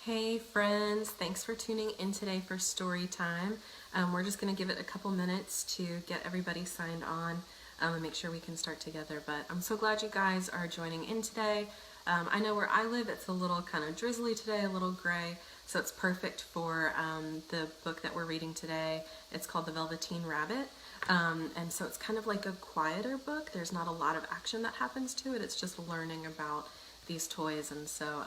Hey friends, thanks for tuning in today for story time. We're just going to give it a couple minutes to get everybody signed on and make sure we can start together. But I'm so glad you guys are joining in today. I know where I live, it's a little kind of drizzly today, a little gray, so it's perfect for the book that we're reading today. It's called The Velveteen Rabbit. And so it's kind of like a quieter book. There's not a lot of action that happens to it. It's just learning about these toys, and so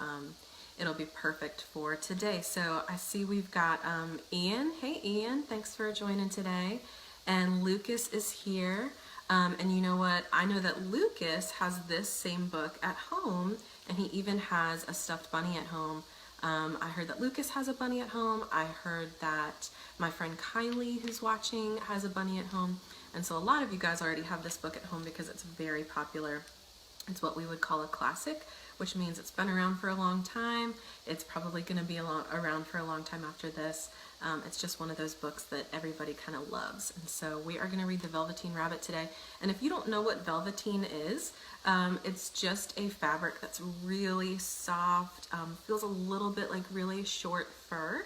it'll be perfect for today. So I see we've got Ian. Hey Ian, thanks for joining today. And Lucas is here. And you know what? I know that Lucas has this same book at home, and he even has a stuffed bunny at home. I heard that Lucas has a bunny at home. I heard that my friend Kylie, who's watching, has a bunny at home. And so a lot of you guys already have this book at home because it's very popular. It's what we would call a classic, which means it's been around for a long time. It's probably going to be around for a long time after this. It's just one of those books that everybody kind of loves. And so we are going to read The Velveteen Rabbit today. And if you don't know what velveteen is, it's just a fabric that's really soft, feels a little bit like really short fur.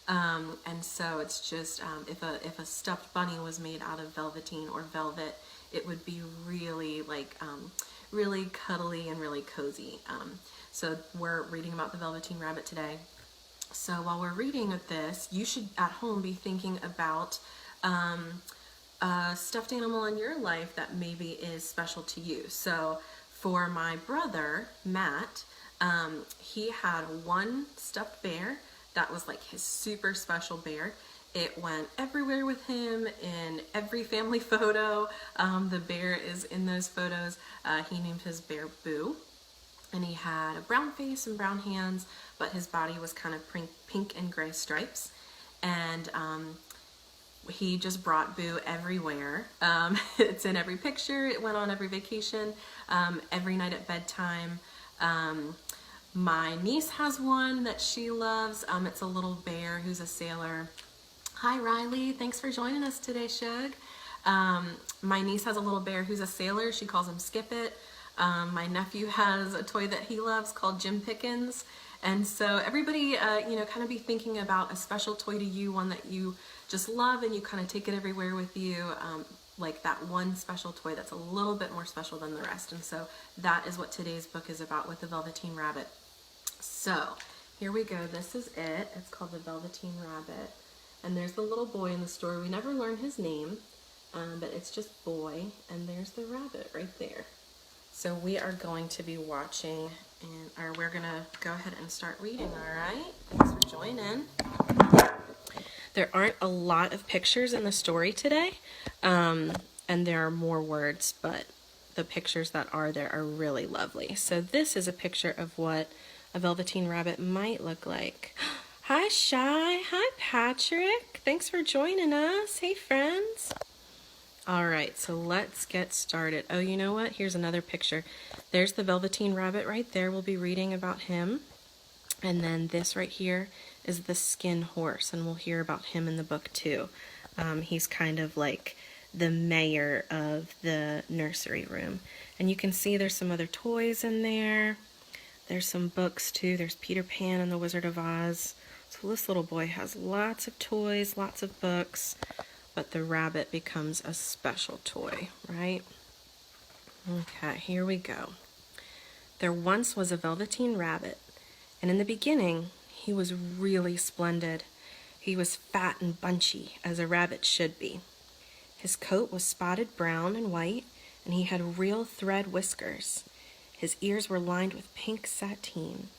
And so it's just, if a stuffed bunny was made out of velveteen or velvet, it would be really like, really cuddly and really cozy. So we're reading about the Velveteen Rabbit today. So while we're reading this, you should at home be thinking about a stuffed animal in your life that maybe is special to you. So for my brother, Matt, he had one stuffed bear that was like his super special bear. It went everywhere with him in every family photo. The bear is in those photos. He named his bear Boo. And he had a brown face and brown hands, but his body was kind of pink and gray stripes. And he just brought Boo everywhere. It's in every picture. It went on every vacation, every night at bedtime. My niece has one that she loves. It's a little bear who's a sailor. Hi Riley, thanks for joining us today, Shug. My niece has a little bear who's a sailor. She calls him Skip It. My nephew has a toy that he loves called Jim Pickens. And so everybody, kind of be thinking about a special toy to you, one that you just love and you kind of take it everywhere with you, like that one special toy that's a little bit more special than the rest. And so that is what today's book is about with the Velveteen Rabbit. So here we go. This is it. It's called the Velveteen Rabbit. And there's the little boy in the story. We never learn his name, but it's just boy. And there's the rabbit right there. So we are going to be watching, or we're going to go ahead and start reading, all right? Thanks for joining. There aren't a lot of pictures in the story today, and there are more words, but the pictures that are there are really lovely. So this is a picture of what a velveteen rabbit might look like. Hi, Shy. Hi, Patrick. Thanks for joining us. Hey, friends. All right, so let's get started. Oh, you know what? Here's another picture. There's the Velveteen Rabbit right there. We'll be reading about him. And then this right here is the Skin Horse, and we'll hear about him in the book too. He's kind of like the mayor of the nursery room. And you can see there's some other toys in there. There's some books too. There's Peter Pan and the Wizard of Oz. So this little boy has lots of toys, lots of books, but the rabbit becomes a special toy, right? Okay, here we go. There once was a velveteen rabbit, and in the beginning, he was really splendid. He was fat and bunchy, as a rabbit should be. His coat was spotted brown and white, and he had real thread whiskers. His ears were lined with pink sateen.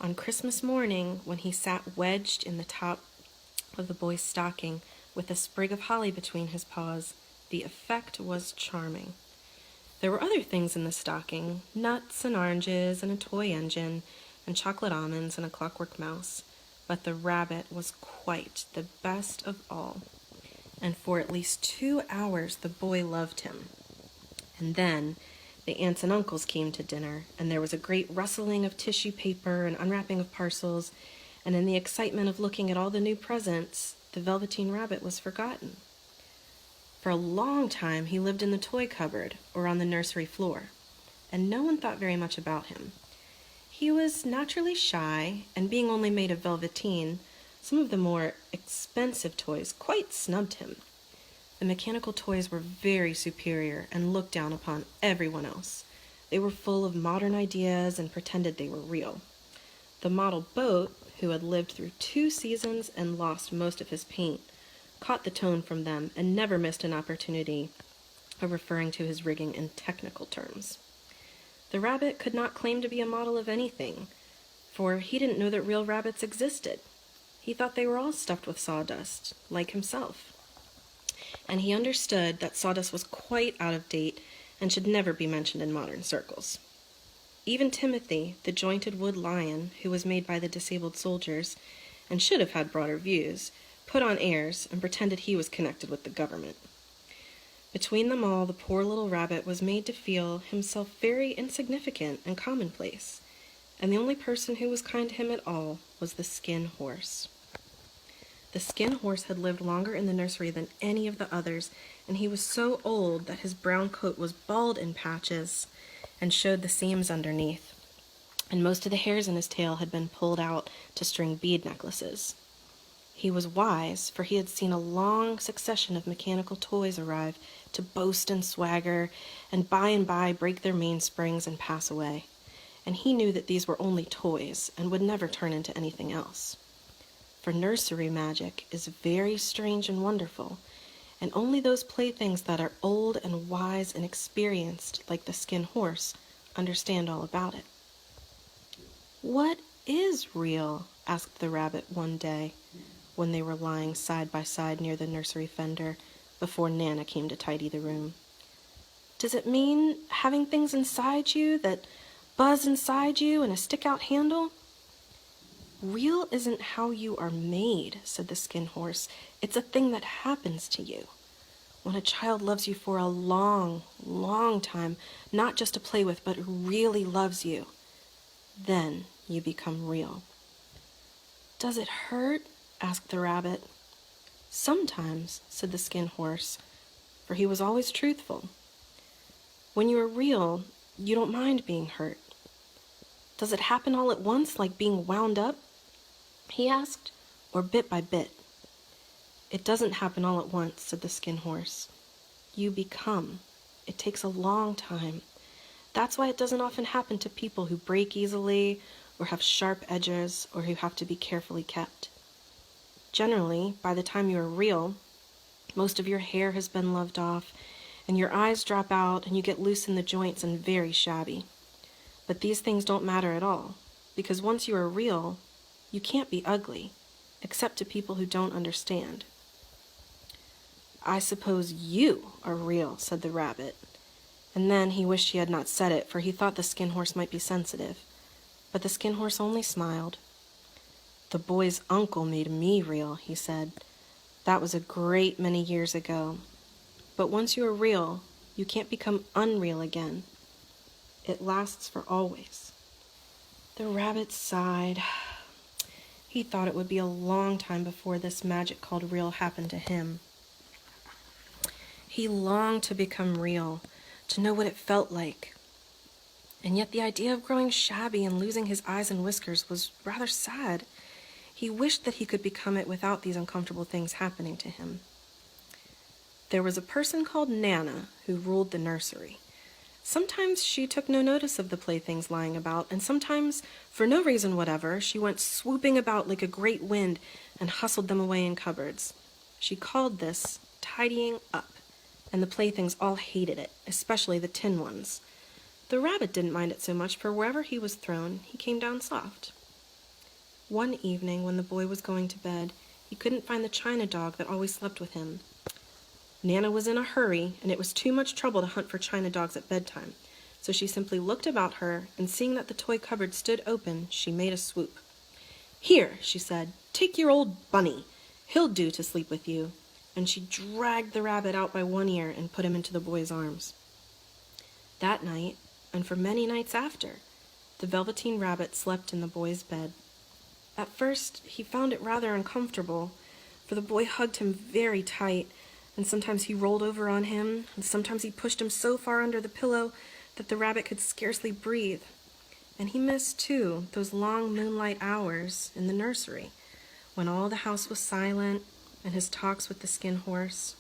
On Christmas morning, when he sat wedged in the top of the boy's stocking with a sprig of holly between his paws, the effect was charming. There were other things in the stocking, nuts and oranges and a toy engine and chocolate almonds and a clockwork mouse, but the rabbit was quite the best of all. And for at least 2 hours the boy loved him. And then the aunts and uncles came to dinner, and there was a great rustling of tissue paper and unwrapping of parcels, and in the excitement of looking at all the new presents, the Velveteen Rabbit was forgotten. For a long time he lived in the toy cupboard or on the nursery floor, and no one thought very much about him. He He was naturally shy, and being only made of velveteen, some of the more expensive toys quite snubbed him. The mechanical toys were very superior and looked down upon everyone else. They were full of modern ideas and pretended they were real. The model boat, who had lived through 2 seasons and lost most of his paint, caught the tone from them and never missed an opportunity of referring to his rigging in technical terms. The rabbit could not claim to be a model of anything, for he didn't know that real rabbits existed. He thought they were all stuffed with sawdust, like himself. And he understood that sawdust was quite out of date and should never be mentioned in modern circles. Even Timothy, the jointed wood lion, who was made by the disabled soldiers, and should have had broader views, put on airs and pretended he was connected with the government. Between them all, the poor little rabbit was made to feel himself very insignificant and commonplace, and the only person who was kind to him at all was the skin horse. The skin horse had lived longer in the nursery than any of the others, and he was so old that his brown coat was bald in patches and showed the seams underneath, and most of the hairs in his tail had been pulled out to string bead necklaces. He was wise, for he had seen a long succession of mechanical toys arrive to boast and swagger, and by break their mainsprings and pass away, and he knew that these were only toys and would never turn into anything else. For nursery magic is very strange and wonderful, and only those playthings that are old and wise and experienced, like the skin horse, understand all about it. "What is real?" asked the rabbit one day, when they were lying side by side near the nursery fender, before Nana came to tidy the room. "Does it mean having things inside you that buzz inside you and a stick-out handle?" "Real isn't how you are made," said the skin horse. "It's a thing that happens to you. When a child loves you for a long, long time, not just to play with, but really loves you, then you become real." "Does it hurt?" asked the rabbit. "Sometimes," said the skin horse, for he was always truthful. "When you are real, you don't mind being hurt." "Does it happen all at once, like being wound up?" he asked, "or bit by bit?" "It doesn't happen all at once," said the skin horse. "You become. It takes a long time. That's why it doesn't often happen to people who break easily, or have sharp edges, or who have to be carefully kept. Generally, by the time you are real, most of your hair has been loved off, and your eyes drop out, and you get loose in the joints and very shabby. But these things don't matter at all, because once you are real, you can't be ugly, except to people who don't understand." "I suppose you are real," said the rabbit, and then he wished he had not said it, for he thought the skin horse might be sensitive. But the skin horse only smiled. "The boy's uncle made me real," he said. "That was a great many years ago. But once you are real, you can't become unreal again. It lasts for always." The rabbit sighed. He thought it would be a long time before this magic called real happened to him. He longed to become real, to know what it felt like. And yet the idea of growing shabby and losing his eyes and whiskers was rather sad. He wished that he could become it without these uncomfortable things happening to him. There was a person called Nana who ruled the nursery. Sometimes she took no notice of the playthings lying about, and sometimes, for no reason whatever, she went swooping about like a great wind and hustled them away in cupboards. She called this tidying up, and the playthings all hated it, especially the tin ones. The rabbit didn't mind it so much, for wherever he was thrown, he came down soft. One evening, when the boy was going to bed, he couldn't find the china dog that always slept with him. Nana was in a hurry, and it was too much trouble to hunt for china dogs at bedtime, so she simply looked about her, and seeing that the toy cupboard stood open, she made a swoop. "Here," she said, "take your old bunny. He'll do to sleep with you." And she dragged the rabbit out by one ear and put him into the boy's arms. That night, and for many nights after, the Velveteen Rabbit slept in the boy's bed. At first, he found it rather uncomfortable, for the boy hugged him very tight, and sometimes he rolled over on him, and sometimes he pushed him so far under the pillow that the rabbit could scarcely breathe. And he missed, too, those long moonlight hours in the nursery, when all the house was silent, and his talks with the skin horse.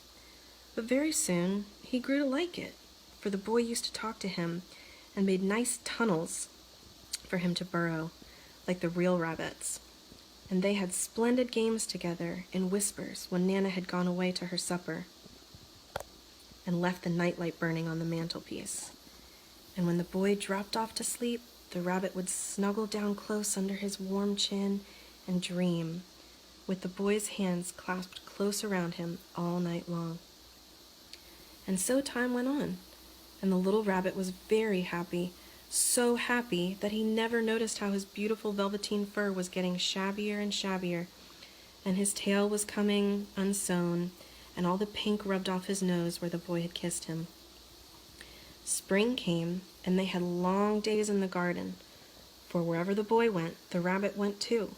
But very soon he grew to like it, for the boy used to talk to him and made nice tunnels for him to burrow, like the real rabbits. And they had splendid games together in whispers when Nana had gone away to her supper and left the nightlight burning on the mantelpiece. And when the boy dropped off to sleep, the rabbit would snuggle down close under his warm chin and dream, with the boy's hands clasped close around him all night long. And so time went on, and the little rabbit was very happy, so happy that he never noticed how his beautiful velveteen fur was getting shabbier and shabbier, and his tail was coming unsewn, and all the pink rubbed off his nose where the boy had kissed him. Spring came, and they had long days in the garden, for wherever the boy went, the rabbit went too.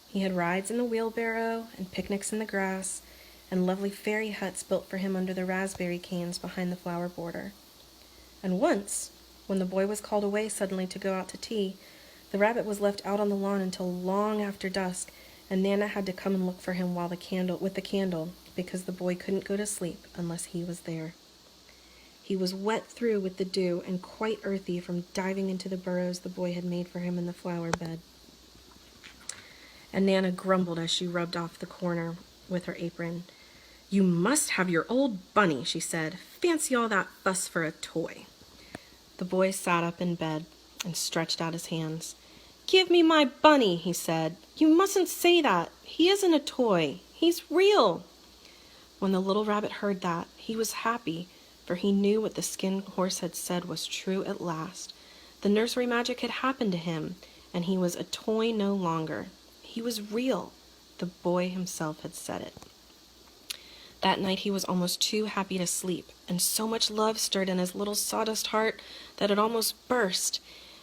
He had rides in the wheelbarrow, and picnics in the grass, and lovely fairy huts built for him under the raspberry canes behind the flower border. And once, when the boy was called away suddenly to go out to tea, the rabbit was left out on the lawn until long after dusk, and Nana had to come and look for him with the candle, because the boy couldn't go to sleep unless he was there. He was wet through with the dew and quite earthy from diving into the burrows the boy had made for him in the flower bed. And Nana grumbled as she rubbed off the corner with her apron. "You must have your old bunny," she said. "Fancy all that fuss for a toy." The boy sat up in bed and stretched out his hands. "Give me my bunny," he said. "You mustn't say that. He isn't a toy. He's real." When the little rabbit heard that, he was happy, for he knew what the skin horse had said was true at last. The nursery magic had happened to him, and he was a toy no longer. He was real. The boy himself had said it. That night he was almost too happy to sleep, and so much love stirred in his little sawdust heart that it almost burst,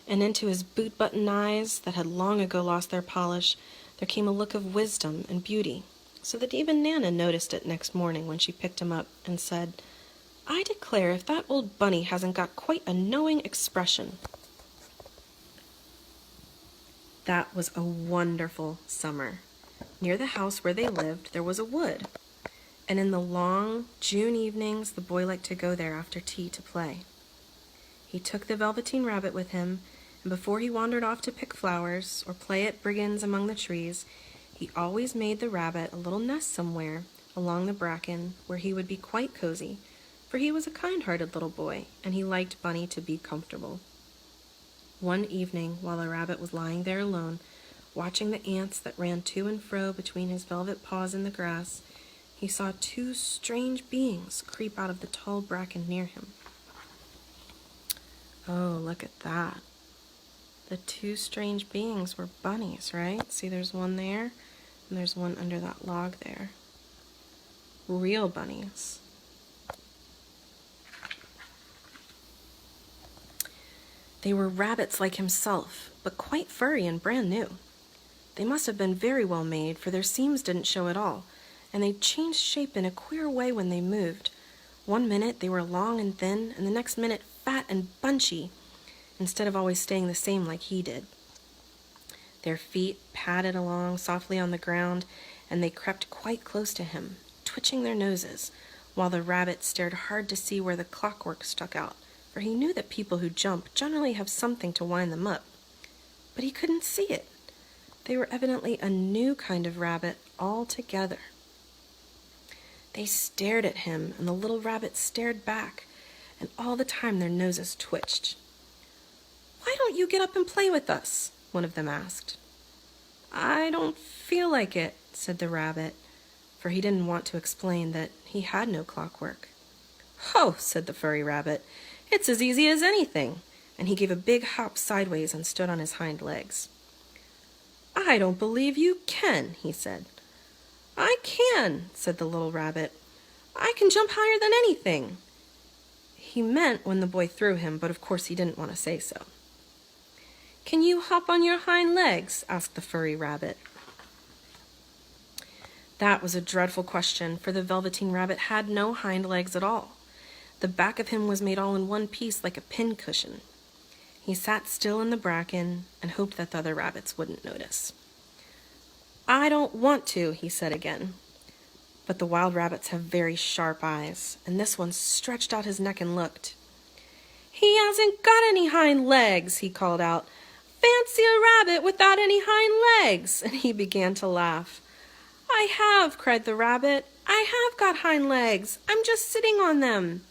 and into his boot-button eyes that had long ago lost their polish, there came a look of wisdom and beauty, so that even Nana noticed it next morning when she picked him up and said, "I declare if that old bunny hasn't got quite a knowing expression." That was a wonderful summer. Near the house where they lived, there was a wood, and in the long June evenings, the boy liked to go there after tea to play. He took the Velveteen Rabbit with him, and before he wandered off to pick flowers or play at brigands among the trees, he always made the rabbit a little nest somewhere along the bracken where he would be quite cozy, for he was a kind-hearted little boy, and he liked Bunny to be comfortable. One evening, while the rabbit was lying there alone, watching the ants that ran to and fro between his velvet paws in the grass, he saw two strange beings creep out of the tall bracken near him. Oh, look at that. The two strange beings were bunnies, right? See, there's one there, and there's one under that log there. Real bunnies. They were rabbits like himself, but quite furry and brand new. They must have been very well made, for their seams didn't show at all, and they changed shape in a queer way when they moved. One minute they were long and thin, and the next minute fat and bunchy, instead of always staying the same like he did. Their feet padded along softly on the ground, and they crept quite close to him, twitching their noses, while the rabbit stared hard to see where the clockwork stuck out, for he knew that people who jump generally have something to wind them up. But he couldn't see it. They were evidently a new kind of rabbit altogether. They stared at him, and the little rabbit stared back, and all the time their noses twitched. "Why don't you get up and play with us?" one of them asked. "I don't feel like it," said the rabbit, for he didn't want to explain that he had no clockwork. "Oh," said the furry rabbit, "it's as easy as anything," and he gave a big hop sideways and stood on his hind legs. "I don't believe you can," he said. "I can," said the little rabbit. "I can jump higher than anything." He meant when the boy threw him, but of course he didn't want to say so. "Can you hop on your hind legs?" asked the furry rabbit. That was a dreadful question, for the Velveteen Rabbit had no hind legs at all. The back of him was made all in one piece like a pincushion. He sat still in the bracken and hoped that the other rabbits wouldn't notice. "I don't want to," he said again. But the wild rabbits have very sharp eyes, and this one stretched out his neck and looked. "He hasn't got any hind legs," he called out. "Fancy a rabbit without any hind legs!" And he began to laugh. "I have," cried the rabbit. "I have got hind legs. I'm just sitting on them."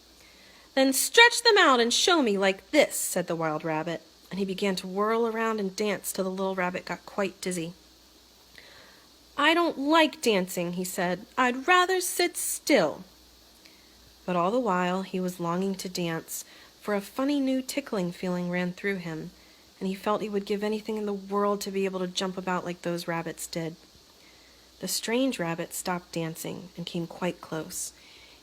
"Then stretch them out and show me like this," said the wild rabbit, and he began to whirl around and dance till the little rabbit got quite dizzy. "I don't like dancing," he said. "I'd rather sit still." But all the while he was longing to dance, for a funny new tickling feeling ran through him, and he felt he would give anything in the world to be able to jump about like those rabbits did. The strange rabbit stopped dancing and came quite close.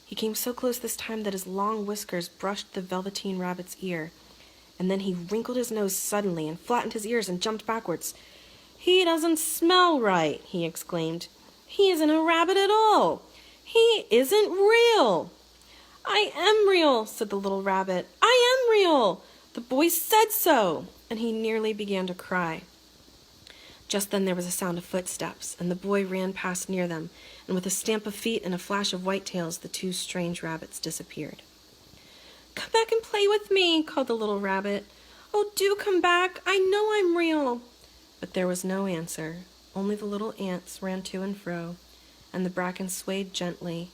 He came so close this time that his long whiskers brushed the Velveteen rabbit's ear, and then he wrinkled his nose suddenly and flattened his ears and jumped backwards. "He doesn't smell right," he exclaimed. "He isn't a rabbit at all. He isn't real." "I am real," said the little rabbit. "I am real. The boy said so," and he nearly began to cry. Just then there was a sound of footsteps, and the boy ran past near them, and with a stamp of feet and a flash of white tails, the two strange rabbits disappeared. "Come back and play with me," called the little rabbit. "Oh, do come back. I know I'm real." But there was no answer. Only the little ants ran to and fro, and the bracken swayed gently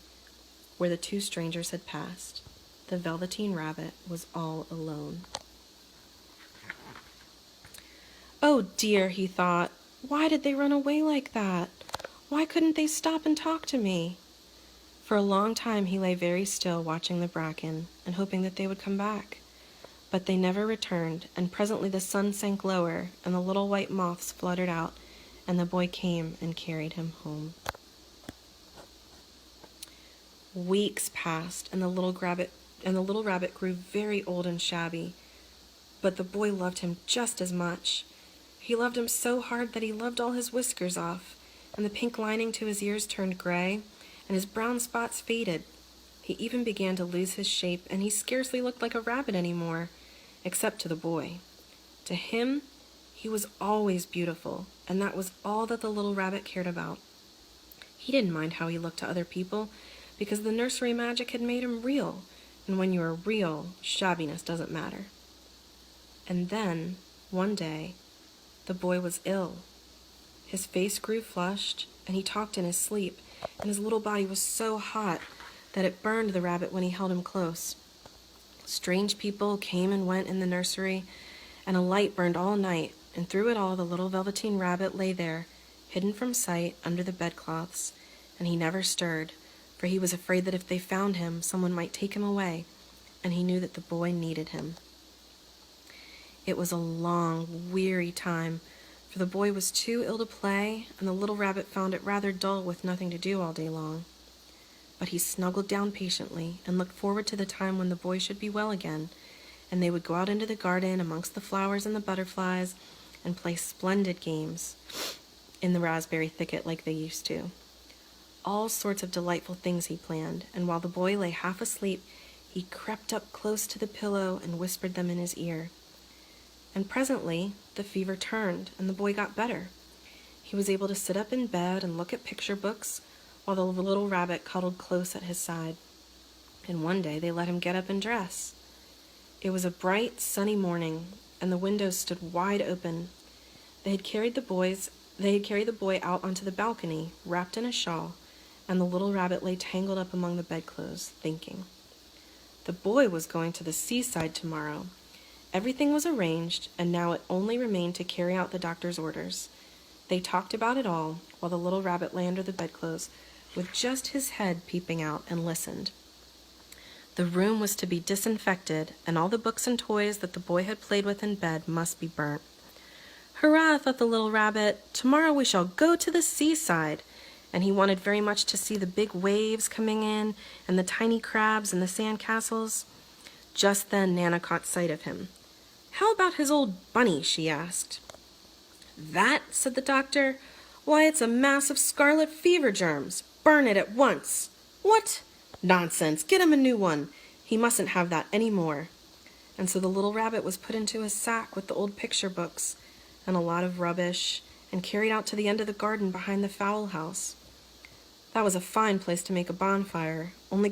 where the two strangers had passed. The Velveteen rabbit was all alone. "Oh dear," he thought. "Why did they run away like that? Why couldn't they stop and talk to me?" For a long time he lay very still, watching the bracken and hoping that they would come back. But they never returned, and presently the sun sank lower and the little white moths fluttered out, and the boy came and carried him home. Weeks passed, and the little rabbit grew very old and shabby, but the boy loved him just as much. He loved him so hard that he loved all his whiskers off, and the pink lining to his ears turned gray, and his brown spots faded. He even began to lose his shape, and he scarcely looked like a rabbit anymore, except to the boy. To him, he was always beautiful, and that was all that the little rabbit cared about. He didn't mind how he looked to other people, because the nursery magic had made him real, and when you are real, shabbiness doesn't matter. And then, one day, the boy was ill. His face grew flushed, and he talked in his sleep, and his little body was so hot that it burned the rabbit when he held him close. Strange people came and went in the nursery, and a light burned all night, and through it all the little Velveteen rabbit lay there, hidden from sight under the bedclothes, and he never stirred, for he was afraid that if they found him, someone might take him away, and he knew that the boy needed him. It was a long, weary time, for the boy was too ill to play, and the little rabbit found it rather dull with nothing to do all day long. But he snuggled down patiently and looked forward to the time when the boy should be well again, and they would go out into the garden amongst the flowers and the butterflies and play splendid games in the raspberry thicket like they used to. All sorts of delightful things he planned, and while the boy lay half asleep, he crept up close to the pillow and whispered them in his ear. And presently the fever turned, and the boy got better. He was able to sit up in bed and look at picture books, while the little rabbit cuddled close at his side. And one day they let him get up and dress. It was a bright, sunny morning, and the windows stood wide open. They had carried the boy out onto the balcony, wrapped in a shawl, and the little rabbit lay tangled up among the bedclothes, thinking. The boy was going to the seaside tomorrow. Everything was arranged, and now it only remained to carry out the doctor's orders. They talked about it all, while the little rabbit lay under the bedclothes, with just his head peeping out, and listened. The room was to be disinfected, and all the books and toys that the boy had played with in bed must be burnt. "Hurrah," thought the little rabbit, "tomorrow we shall go to the seaside." And he wanted very much to see the big waves coming in, and the tiny crabs and the sand castles. Just then Nana caught sight of him. "How about his old bunny?" she asked. "That?" said the doctor. "Why, it's a mass of scarlet fever germs. Burn it at once." "What? Nonsense! Get him a new one. He mustn't have that any more." And so the little rabbit was put into a sack with the old picture books and a lot of rubbish and carried out to the end of the garden behind the fowl house. That was a fine place to make a bonfire, only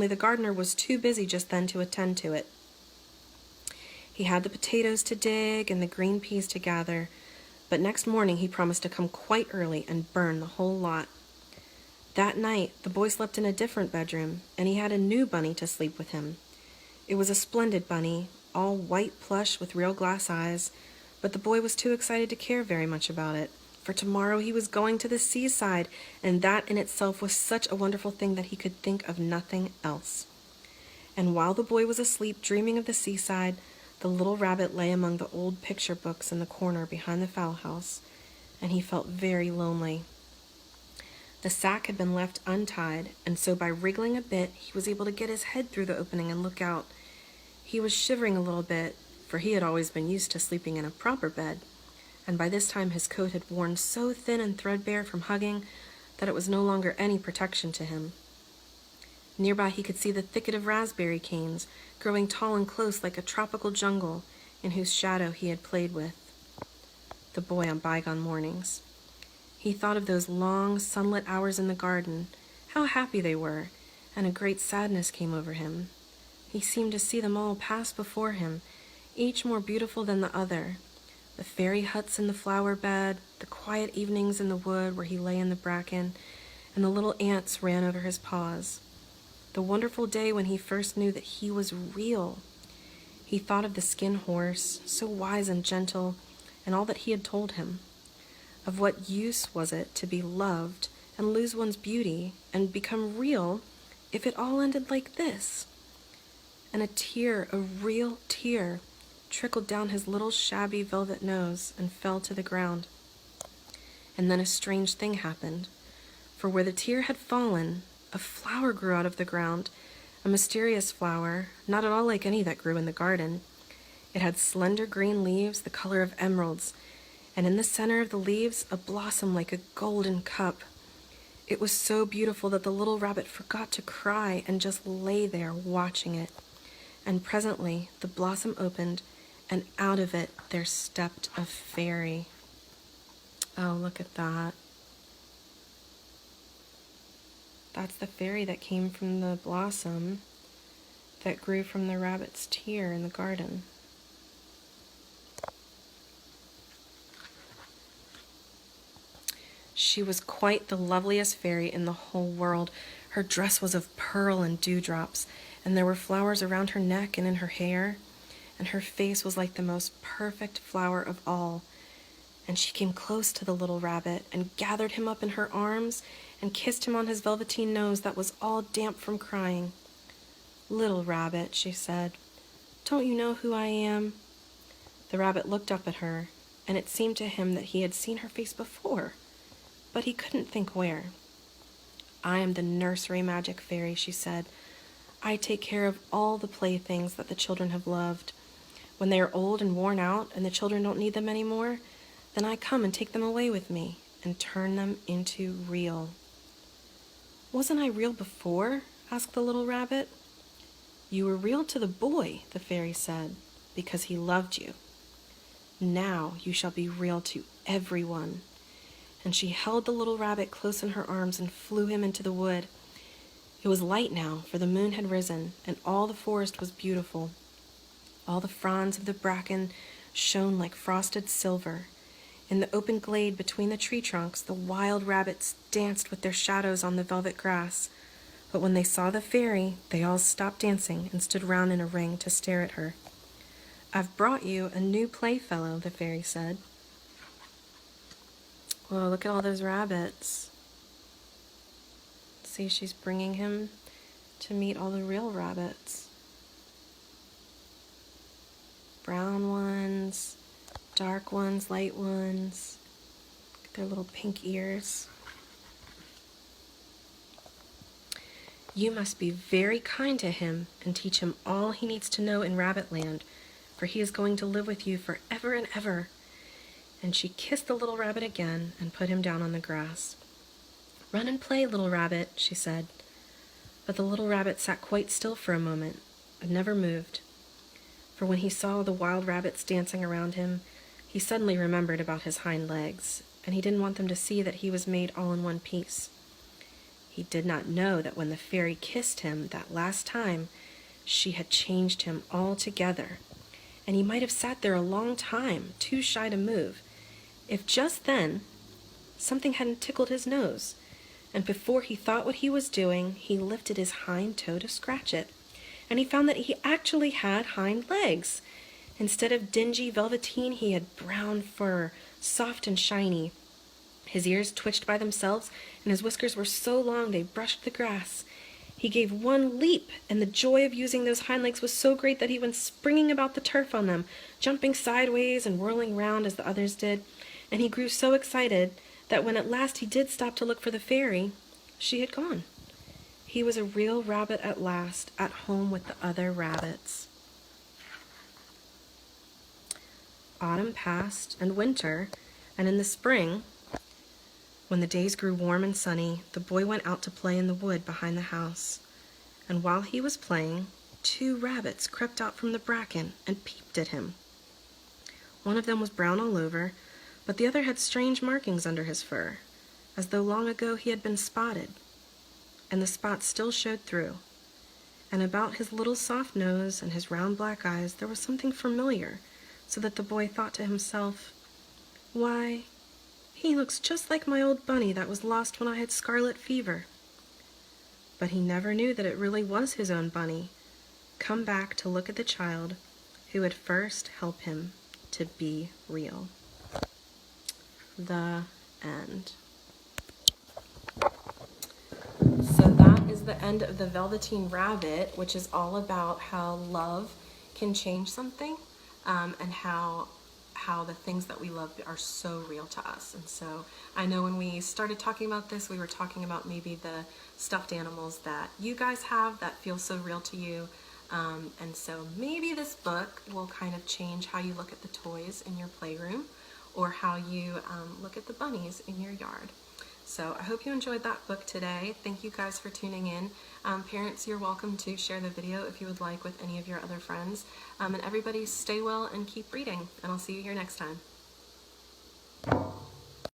the gardener was too busy just then to attend to it. He had the potatoes to dig and the green peas to gather, but next morning he promised to come quite early and burn the whole lot. That night, the boy slept in a different bedroom, and he had a new bunny to sleep with him. It was a splendid bunny, all white plush with real glass eyes, but the boy was too excited to care very much about it, for tomorrow he was going to the seaside, and that in itself was such a wonderful thing that he could think of nothing else. And while the boy was asleep dreaming of the seaside, the little rabbit lay among the old picture books in the corner behind the fowl house, and he felt very lonely. The sack had been left untied, and so by wriggling a bit, he was able to get his head through the opening and look out. He was shivering a little bit, for he had always been used to sleeping in a proper bed, and by this time his coat had worn so thin and threadbare from hugging that it was no longer any protection to him. Nearby he could see the thicket of raspberry canes, growing tall and close like a tropical jungle, in whose shadow he had played with the boy on bygone mornings. He thought of those long, sunlit hours in the garden, how happy they were, and a great sadness came over him. He seemed to see them all pass before him, each more beautiful than the other. The fairy huts in the flower bed, the quiet evenings in the wood where he lay in the bracken, and the little ants ran over his paws. The wonderful day when he first knew that he was real. He thought of the skin horse, so wise and gentle, and all that he had told him. Of what use was it to be loved and lose one's beauty and become real if it all ended like this? And a tear, a real tear, trickled down his little shabby velvet nose and fell to the ground. And then a strange thing happened, for where the tear had fallen, a flower grew out of the ground, a mysterious flower, not at all like any that grew in the garden. It had slender green leaves the color of emeralds, and in the center of the leaves a blossom like a golden cup. It was so beautiful that the little rabbit forgot to cry and just lay there watching it. And presently the blossom opened, and out of it there stepped a fairy. Oh, look at that. That's the fairy that came from the blossom that grew from the rabbit's tear in the garden. She was quite the loveliest fairy in the whole world. Her dress was of pearl and dewdrops, and there were flowers around her neck and in her hair, and her face was like the most perfect flower of all. And she came close to the little rabbit and gathered him up in her arms and kissed him on his velveteen nose that was all damp from crying. "Little rabbit," she said, "don't you know who I am?" The rabbit looked up at her, and it seemed to him that he had seen her face before, but he couldn't think where. "I am the nursery magic fairy," she said. "I take care of all the playthings that the children have loved. When they are old and worn out and the children don't need them anymore, then I come and take them away with me and turn them into real." "Wasn't I real before?" asked the little rabbit. "You were real to the boy," the fairy said, "because he loved you. Now you shall be real to everyone." And she held the little rabbit close in her arms and flew him into the wood. It was light now, for the moon had risen, and all the forest was beautiful. All the fronds of the bracken shone like frosted silver. In the open glade between the tree trunks, the wild rabbits danced with their shadows on the velvet grass. But when they saw the fairy, they all stopped dancing and stood round in a ring to stare at her. "I've brought you a new playfellow," the fairy said. Whoa, look at all those rabbits. See, she's bringing him to meet all the real rabbits. Brown ones, dark ones, light ones. Look at their little pink ears. "You must be very kind to him and teach him all he needs to know in Rabbitland, for he is going to live with you forever and ever." And she kissed the little rabbit again and put him down on the grass. "Run and play, little rabbit," she said. But the little rabbit sat quite still for a moment and never moved. for when he saw the wild rabbits dancing around him, he suddenly remembered about his hind legs, and he didn't want them to see that he was made all in one piece. He did not know that when the fairy kissed him that last time, she had changed him altogether, and he might have sat there a long time, too shy to move, if just then something hadn't tickled his nose, and before he thought what he was doing, he lifted his hind toe to scratch it, and he found that he actually had hind legs. Instead of dingy velveteen, he had brown fur, soft and shiny. His ears twitched by themselves, and his whiskers were so long they brushed the grass. He gave one leap, and the joy of using those hind legs was so great that he went springing about the turf on them, jumping sideways and whirling round as the others did, and he grew so excited that when at last he did stop to look for the fairy, she had gone. He was a real rabbit at last, at home with the other rabbits. Autumn passed, and winter, and in the spring, when the days grew warm and sunny, the boy went out to play in the wood behind the house. And while he was playing, 2 rabbits crept out from the bracken and peeped at him. One of them was brown all over, but the other had strange markings under his fur, as though long ago he had been spotted, and the spots still showed through. And about his little soft nose and his round black eyes there was something familiar, so that the boy thought to himself, "Why, he looks just like my old bunny that was lost when I had scarlet fever." But he never knew that it really was his own bunny, come back to look at the child who would first help him to be real. The end. So that is the end of the Velveteen Rabbit, which is all about how love can change something, and how the things that we love are so real to us. And so I know when we started talking about this, we were talking about maybe the stuffed animals that you guys have that feel so real to you. And so maybe this book will kind of change how you look at the toys in your playroom, or how you look at the bunnies in your yard. So I hope you enjoyed that book today. Thank you guys for tuning in. Parents, you're welcome to share the video if you would like with any of your other friends. And everybody stay well and keep reading, and I'll see you here next time.